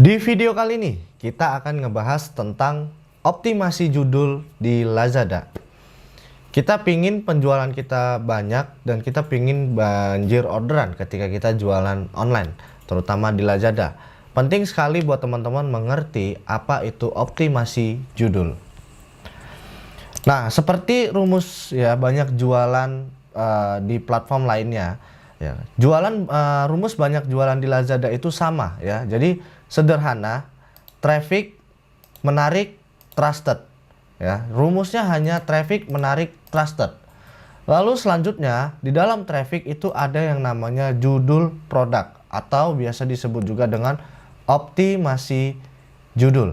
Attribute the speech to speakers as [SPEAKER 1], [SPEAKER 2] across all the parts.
[SPEAKER 1] Di video kali ini kita akan ngebahas tentang optimasi judul di Lazada. Kita pingin penjualan kita banyak dan kita pingin banjir orderan ketika kita jualan online, terutama di Lazada. Penting sekali buat teman-teman mengerti apa itu optimasi judul. Nah, seperti rumus ya banyak jualan di platform lainnya. Ya, rumus banyak jualan di Lazada itu sama ya. Jadi sederhana, traffic, menarik, trusted. Ya, rumusnya hanya traffic, menarik, trusted. Lalu selanjutnya di dalam traffic itu ada yang namanya judul produk atau biasa disebut juga dengan optimasi judul.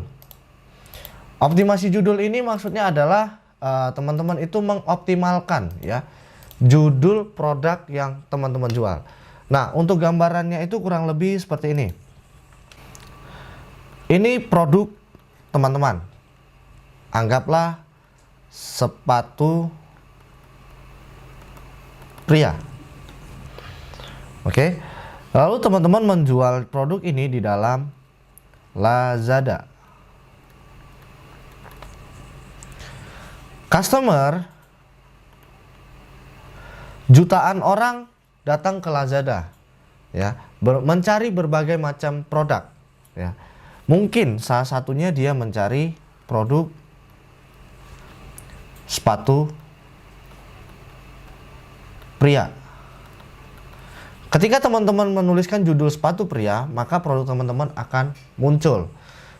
[SPEAKER 1] Optimasi judul ini maksudnya adalah teman-teman itu mengoptimalkan ya judul produk yang teman-teman jual. Nah, untuk gambarannya itu kurang lebih seperti ini. Ini produk teman-teman. Anggaplah sepatu pria. Oke. Lalu teman-teman menjual produk ini di dalam Lazada. Customer, jutaan orang datang ke Lazada ya, mencari berbagai macam produk ya. Mungkin salah satunya dia mencari produk sepatu pria. Ketika teman-teman menuliskan judul sepatu pria, maka produk teman-teman akan muncul.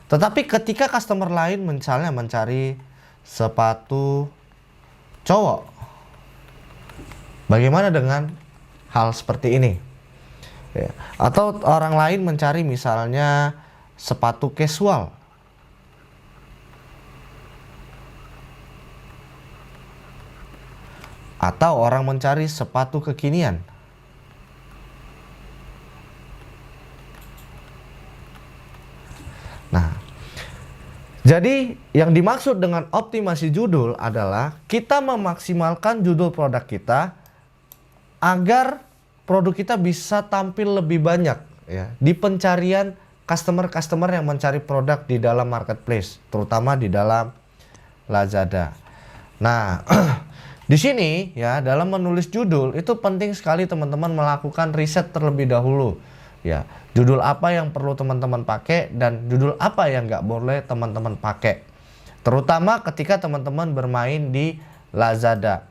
[SPEAKER 1] Tetapi ketika customer lain misalnya mencari sepatu cowok, bagaimana dengan hal seperti ini? Ya. Atau orang lain mencari misalnya sepatu casual. Atau orang mencari sepatu kekinian. Nah, jadi yang dimaksud dengan optimasi judul adalah kita memaksimalkan judul produk kita agar produk kita bisa tampil lebih banyak ya di pencarian customer yang mencari produk di dalam marketplace, terutama di dalam Lazada. Nah, di sini ya dalam menulis judul itu penting sekali teman-teman melakukan riset terlebih dahulu. Ya, judul apa yang perlu teman-teman pakai dan judul apa yang nggak boleh teman-teman pakai. Terutama ketika teman-teman bermain di Lazada.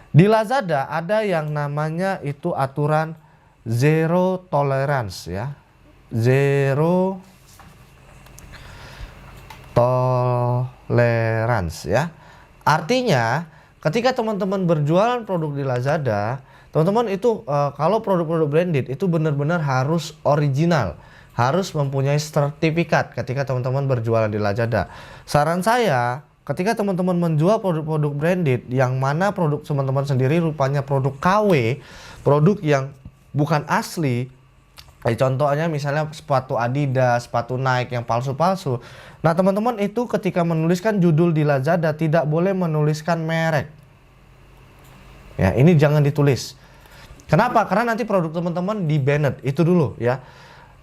[SPEAKER 1] Di Lazada ada yang namanya itu aturan zero tolerance ya. Zero tolerance ya. Artinya ketika teman-teman berjualan produk di Lazada, teman-teman itu kalau produk-produk branded itu benar-benar harus original, harus mempunyai sertifikat ketika teman-teman berjualan di Lazada. Saran saya, ketika teman-teman menjual produk-produk branded yang mana produk teman-teman sendiri rupanya produk KW, produk yang bukan asli, contohnya misalnya sepatu Adidas, sepatu Nike yang palsu-palsu. Nah, teman-teman itu ketika menuliskan judul di Lazada tidak boleh menuliskan merek. Ya, ini jangan ditulis. Kenapa? Karena nanti produk teman-teman di-banned. Itu dulu ya.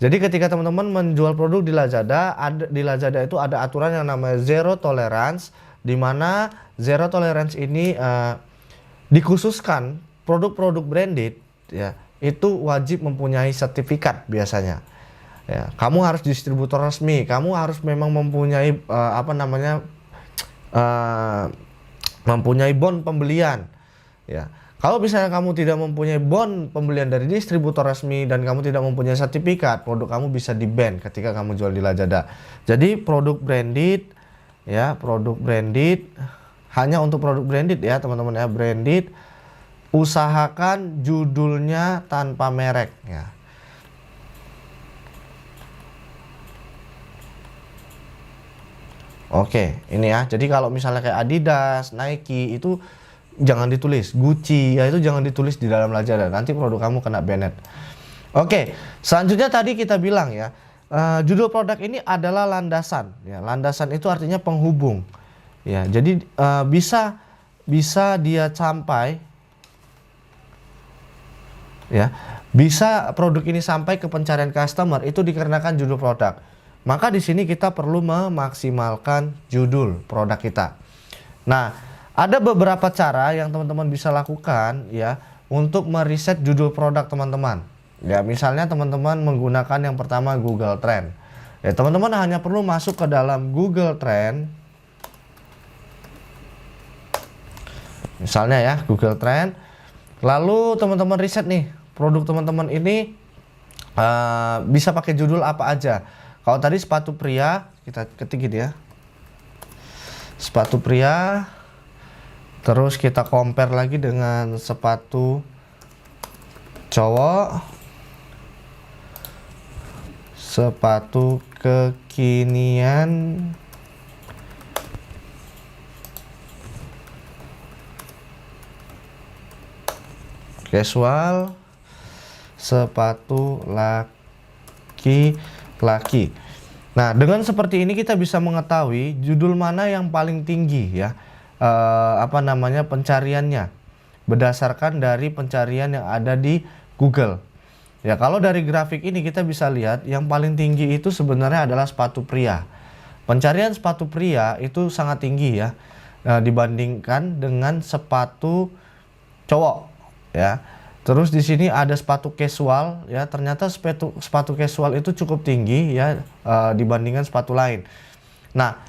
[SPEAKER 1] Jadi ketika teman-teman menjual produk di Lazada, di Lazada itu ada aturan yang namanya zero tolerance, di mana zero tolerance ini dikhususkan produk-produk branded ya, itu wajib mempunyai sertifikat biasanya. Ya, kamu harus distributor resmi, kamu harus memang mempunyai mempunyai bon pembelian. Ya, kalau misalnya kamu tidak mempunyai bon pembelian dari distributor resmi dan kamu tidak mempunyai sertifikat, produk kamu bisa di-ban ketika kamu jual di Lazada. Jadi produk branded ya, produk branded hanya untuk produk branded ya teman-teman ya, branded. Usahakan judulnya tanpa merek ya. Oke, ini ya. Jadi kalau misalnya kayak Adidas, Nike itu jangan ditulis. Gucci ya itu jangan ditulis di dalam Lazada. Nanti produk kamu kena banned. Oke, selanjutnya tadi kita bilang ya, judul produk ini adalah landasan ya. Landasan itu artinya penghubung. Ya, jadi bisa dia sampai ya, bisa produk ini sampai ke pencarian customer itu dikarenakan judul produk. maka di sini kita perlu memaksimalkan judul produk kita. Nah, ada beberapa cara yang teman-teman bisa lakukan ya untuk meriset judul produk teman-teman. Ya, misalnya teman-teman menggunakan yang pertama Google Trend. Ya, teman-teman hanya perlu masuk ke dalam Google Trend. Misalnya ya, Google Trend. Lalu teman-teman riset nih, produk teman-teman ini bisa pakai judul apa aja. Kalau tadi sepatu pria, kita ketik gitu ya. Sepatu pria. Terus kita compare lagi dengan sepatu cowok. Sepatu kekinian. Casual. Sepatu laki-laki. Nah, dengan seperti ini kita bisa mengetahui judul mana yang paling tinggi ya, pencariannya berdasarkan dari pencarian yang ada di Google. Ya, kalau dari grafik ini kita bisa lihat yang paling tinggi itu sebenarnya adalah sepatu pria. Pencarian sepatu pria itu sangat tinggi ya, dibandingkan dengan sepatu cowok ya. Terus di sini ada sepatu casual ya, ternyata sepatu casual itu cukup tinggi ya, dibandingkan sepatu lain. Nah,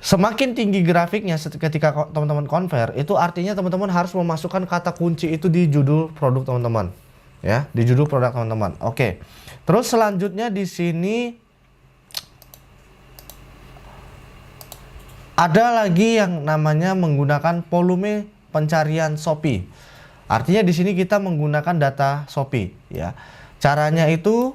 [SPEAKER 1] semakin tinggi grafiknya ketika teman-teman convert, itu artinya teman-teman harus memasukkan kata kunci itu di judul produk teman-teman. Ya, di judul produk teman-teman. Oke. Terus selanjutnya di sini ada lagi yang namanya menggunakan volume pencarian Shopee. Artinya di sini kita menggunakan data Shopee ya. Caranya itu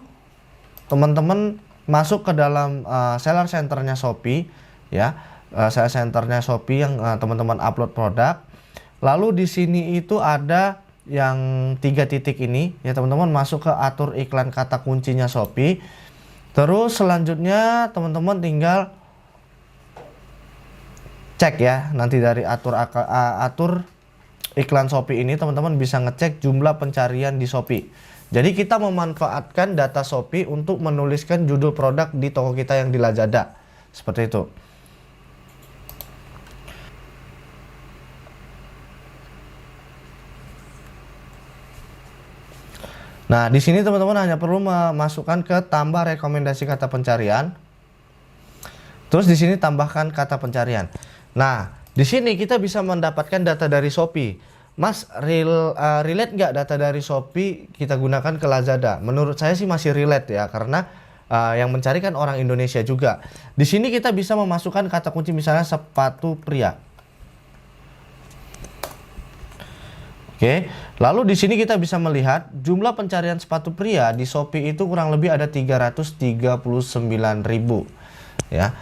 [SPEAKER 1] teman-teman masuk ke dalam seller centernya Shopee ya. Seller centernya Shopee yang teman-teman upload produk. Lalu di sini itu ada yang 3 titik ini ya, teman-teman masuk ke atur iklan kata kuncinya Shopee. Terus selanjutnya teman-teman tinggal cek ya, nanti dari atur iklan Shopee ini teman-teman bisa ngecek jumlah pencarian di Shopee. Jadi kita memanfaatkan data Shopee untuk menuliskan judul produk di toko kita yang di Lazada. Seperti itu. Nah, di sini teman-teman hanya perlu memasukkan ke tambah rekomendasi kata pencarian. Terus di sini tambahkan kata pencarian. Nah, di sini kita bisa mendapatkan data dari Shopee. Mas, relate nggak data dari Shopee kita gunakan ke Lazada? Menurut saya sih masih relate ya, karena yang mencari kan orang Indonesia juga. Di sini kita bisa memasukkan kata kunci misalnya sepatu pria. Oke, lalu di sini kita bisa melihat jumlah pencarian sepatu pria di Shopee itu kurang lebih ada 339.000 ya.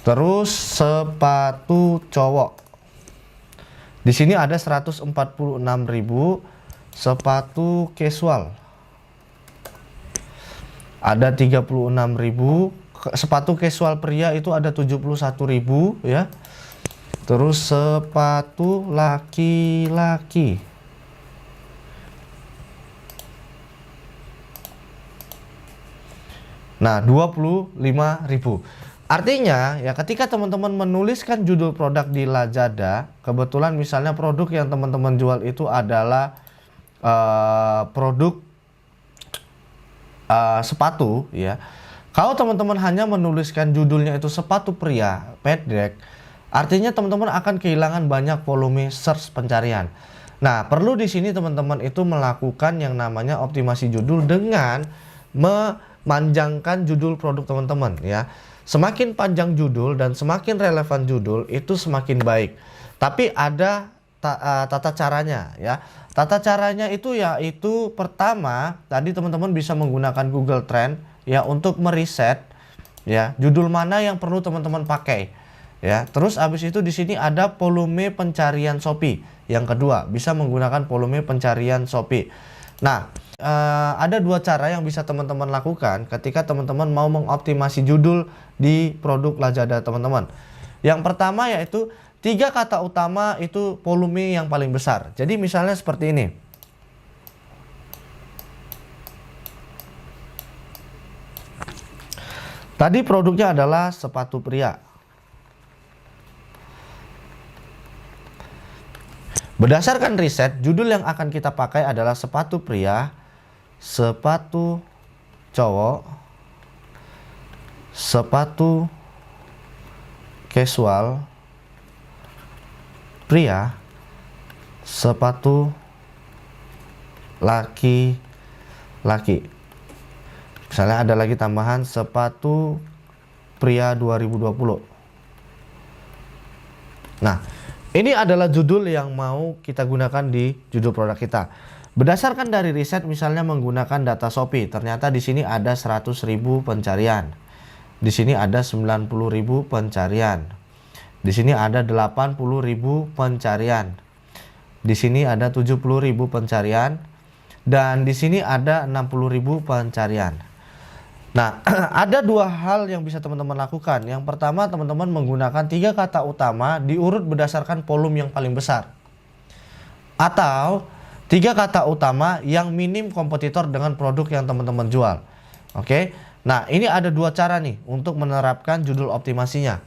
[SPEAKER 1] Terus sepatu cowok. Di sini ada 146.000, sepatu casual. Ada 36.000, sepatu casual pria itu ada 71.000 ya. Terus sepatu laki-laki. Nah, 25.000. Artinya ya, ketika teman-teman menuliskan judul produk di Lazada, kebetulan misalnya produk yang teman-teman jual itu adalah produk sepatu ya. Kalau teman-teman hanya menuliskan judulnya itu sepatu pria pendek, artinya teman-teman akan kehilangan banyak volume search pencarian. Nah, perlu di sini teman-teman itu melakukan yang namanya optimasi judul dengan memanjangkan judul produk teman-teman ya. Semakin panjang judul dan semakin relevan judul itu semakin baik. Tapi ada tata caranya ya. Tata caranya itu yaitu pertama tadi teman-teman bisa menggunakan Google Trend ya untuk meriset ya judul mana yang perlu teman-teman pakai ya. Terus habis itu di sini ada volume pencarian Shopee. Yang kedua bisa menggunakan volume pencarian Shopee. Nah, ada dua cara yang bisa teman-teman lakukan ketika teman-teman mau mengoptimasi judul di produk Lazada teman-teman. Yang pertama yaitu 3 kata utama itu volume yang paling besar. Jadi misalnya seperti ini. Tadi produknya adalah sepatu pria. Berdasarkan riset, judul yang akan kita pakai adalah sepatu pria, sepatu cowok, sepatu casual pria, sepatu laki-laki. Misalnya ada lagi tambahan sepatu pria 2020. Nah, ini adalah judul yang mau kita gunakan di judul produk kita. Berdasarkan dari riset, misalnya menggunakan data Shopee, ternyata di sini ada 100.000 pencarian. Di sini ada 90.000 pencarian. Di sini ada 80.000 pencarian. Di sini ada 70.000 pencarian. Dan di sini ada 60.000 pencarian. Nah, ada dua hal yang bisa teman-teman lakukan. Yang pertama, teman-teman menggunakan 3 kata utama diurut berdasarkan volume yang paling besar. Atau 3 kata utama yang minim kompetitor dengan produk yang teman-teman jual. Oke. Nah, ini ada 2 cara nih untuk menerapkan judul optimasinya.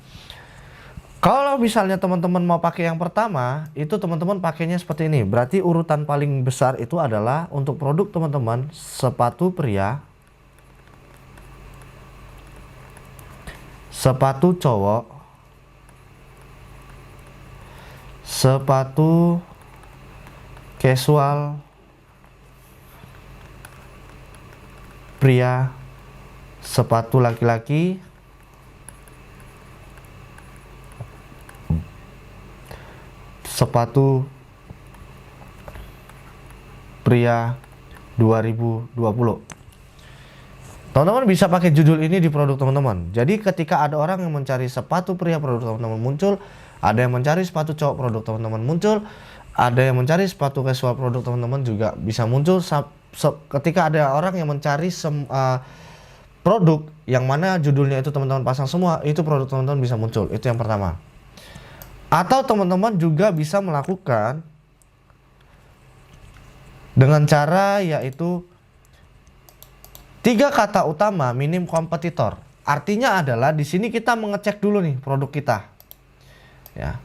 [SPEAKER 1] Kalau misalnya teman-teman mau pakai yang pertama, itu teman-teman pakainya seperti ini. Berarti urutan paling besar itu adalah untuk produk teman-teman sepatu pria, sepatu cowok, sepatu casual pria, sepatu laki-laki, sepatu pria 2020. Teman-teman bisa pakai judul ini di produk teman-teman. Jadi ketika ada orang yang mencari sepatu pria, produk teman-teman muncul. Ada yang mencari sepatu cowok, produk teman-teman muncul. Ada yang mencari sepatu casual, produk teman-teman juga bisa muncul. Ketika ada orang yang mencari produk yang mana judulnya itu teman-teman pasang semua, itu produk teman-teman bisa muncul. Itu yang pertama. Atau teman-teman juga bisa melakukan dengan cara yaitu 3 kata utama minim kompetitor. Artinya adalah di sini kita mengecek dulu nih produk kita. Ya.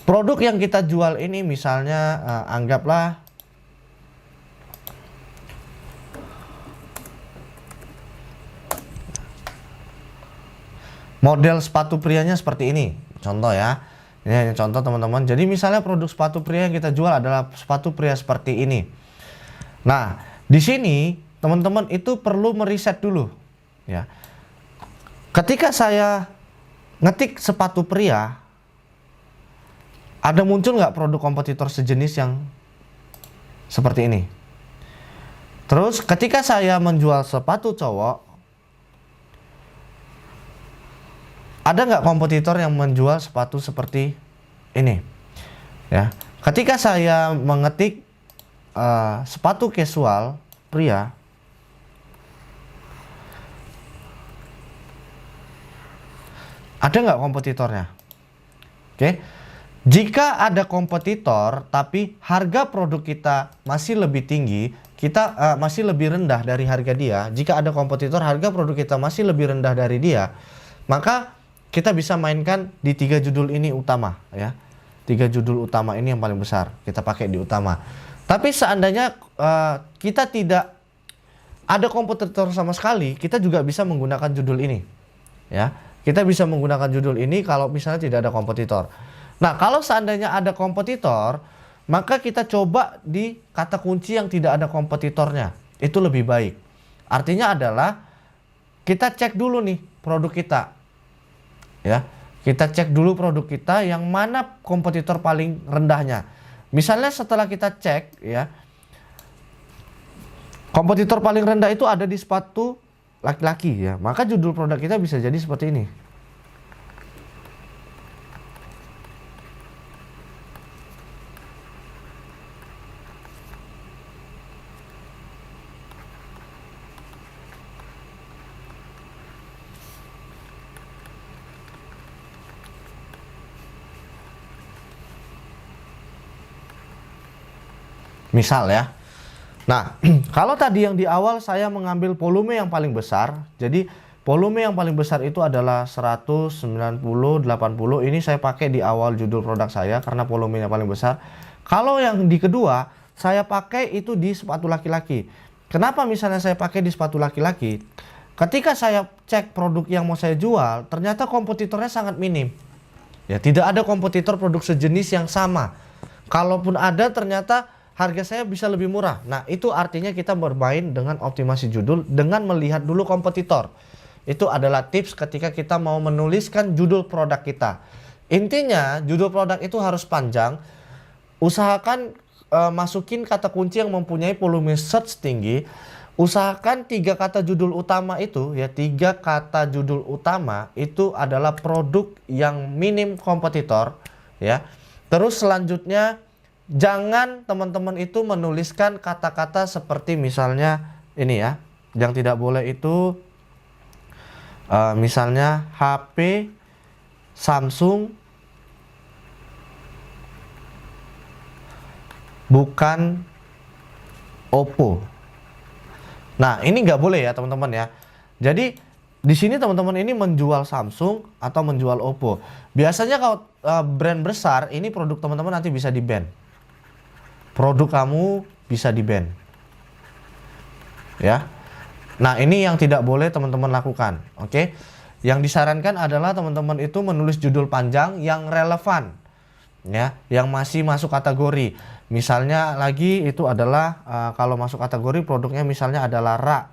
[SPEAKER 1] Produk yang kita jual ini misalnya anggaplah model sepatu prianya seperti ini. Contoh ya. Ini contoh teman-teman. Jadi misalnya produk sepatu pria yang kita jual adalah sepatu pria seperti ini. Nah, di sini teman-teman itu perlu meriset dulu ya. Ketika saya ngetik sepatu pria, ada muncul nggak produk kompetitor sejenis yang seperti ini? Terus ketika saya menjual sepatu cowok, ada nggak kompetitor yang menjual sepatu seperti ini? Ya, ketika saya mengetik sepatu casual pria, ada nggak kompetitornya? Oke, jika ada kompetitor tapi harga produk kita masih lebih tinggi, kita masih lebih rendah dari harga dia. Jika ada kompetitor harga produk kita masih lebih rendah dari dia, maka kita bisa mainkan di 3 judul ini utama ya. 3 judul utama ini yang paling besar, kita pakai di utama. Tapi seandainya kita tidak ada kompetitor sama sekali, kita juga bisa menggunakan judul ini ya. Kita bisa menggunakan judul ini kalau misalnya tidak ada kompetitor. Nah, kalau seandainya ada kompetitor, maka kita coba di kata kunci yang tidak ada kompetitornya. Itu lebih baik. Artinya adalah kita cek dulu nih produk kita. Ya, kita cek dulu produk kita yang mana kompetitor paling rendahnya. Misalnya setelah kita cek ya, kompetitor paling rendah itu ada di sepatu laki-laki ya, maka judul produk kita bisa jadi seperti ini. Misal ya. Nah, kalau tadi yang di awal saya mengambil volume yang paling besar, jadi volume yang paling besar itu adalah 190, 80. Ini saya pakai di awal judul produk saya karena volumenya paling besar. Kalau yang di kedua, saya pakai itu di sepatu laki-laki. Kenapa misalnya saya pakai di sepatu laki-laki? Ketika saya cek produk yang mau saya jual, ternyata kompetitornya sangat minim. Ya, tidak ada kompetitor produk sejenis yang sama. Kalaupun ada, ternyata harga saya bisa lebih murah. Nah, itu artinya kita bermain dengan optimasi judul dengan melihat dulu kompetitor. Itu adalah tips ketika kita mau menuliskan judul produk kita. Intinya, judul produk itu harus panjang. Usahakan masukin kata kunci yang mempunyai volume search tinggi. Usahakan 3 kata judul utama itu, ya 3 kata judul utama itu adalah produk yang minim kompetitor, ya. Terus selanjutnya, jangan teman-teman itu menuliskan kata-kata seperti misalnya ini ya. Yang tidak boleh itu misalnya HP Samsung bukan Oppo. Nah, ini nggak boleh ya teman-teman ya. Jadi di sini teman-teman ini menjual Samsung atau menjual Oppo. Biasanya kalau brand besar ini produk teman-teman nanti bisa di-ban. Produk kamu bisa di-ban. Ya. Nah, ini yang tidak boleh teman-teman lakukan, oke? Yang disarankan adalah teman-teman itu menulis judul panjang yang relevan, ya, yang masih masuk kategori. Misalnya lagi itu adalah kalau masuk kategori produknya misalnya adalah rak,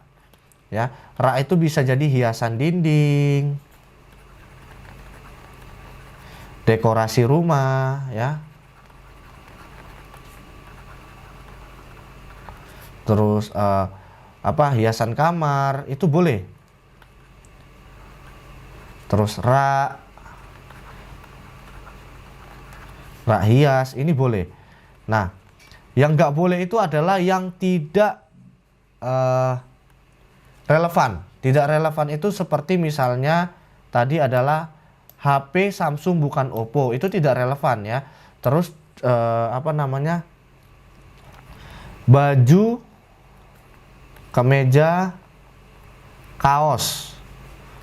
[SPEAKER 1] ya. Rak itu bisa jadi hiasan dinding, dekorasi rumah, ya. Terus hiasan kamar itu boleh. Terus rak hias ini boleh. Nah, yang nggak boleh itu adalah yang tidak relevan. Tidak relevan itu seperti misalnya tadi adalah HP Samsung bukan Oppo, itu tidak relevan ya. Terus baju, kemeja, kaos.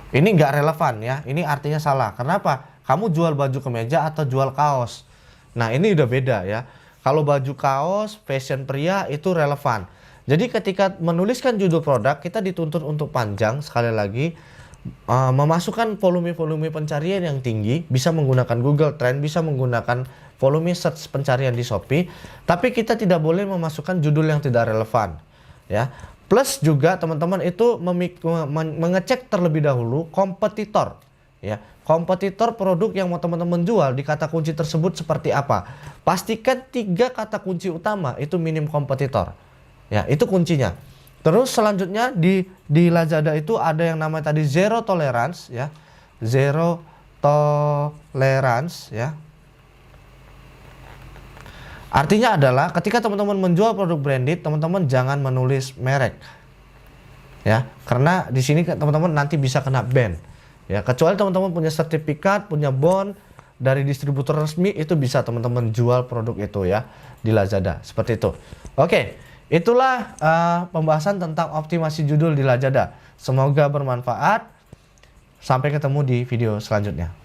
[SPEAKER 1] Ini nggak relevan ya. Ini artinya salah. Kenapa? Kamu jual baju kemeja atau jual kaos. Nah, ini udah beda ya. Kalau baju kaos, fashion pria itu relevan. Jadi ketika menuliskan judul produk, kita dituntut untuk panjang. Sekali lagi, memasukkan volume pencarian yang tinggi. Bisa menggunakan Google Trend, bisa menggunakan volume search pencarian di Shopee. Tapi kita tidak boleh memasukkan judul yang tidak relevan ya. Plus juga teman-teman itu mengecek terlebih dahulu kompetitor, ya. Kompetitor produk yang mau teman-teman jual di kata kunci tersebut seperti apa. Pastikan 3 kata kunci utama itu minim kompetitor. Ya, itu kuncinya. Terus selanjutnya di Lazada itu ada yang namanya tadi zero tolerance ya. Zero tolerance ya. Artinya adalah ketika teman-teman menjual produk branded, teman-teman jangan menulis merek. Ya, karena di sini teman-teman nanti bisa kena ban. Ya, kecuali teman-teman punya sertifikat, punya bond dari distributor resmi, itu bisa teman-teman jual produk itu ya di Lazada. Seperti itu. Oke, itulah pembahasan tentang optimasi judul di Lazada. Semoga bermanfaat. Sampai ketemu di video selanjutnya.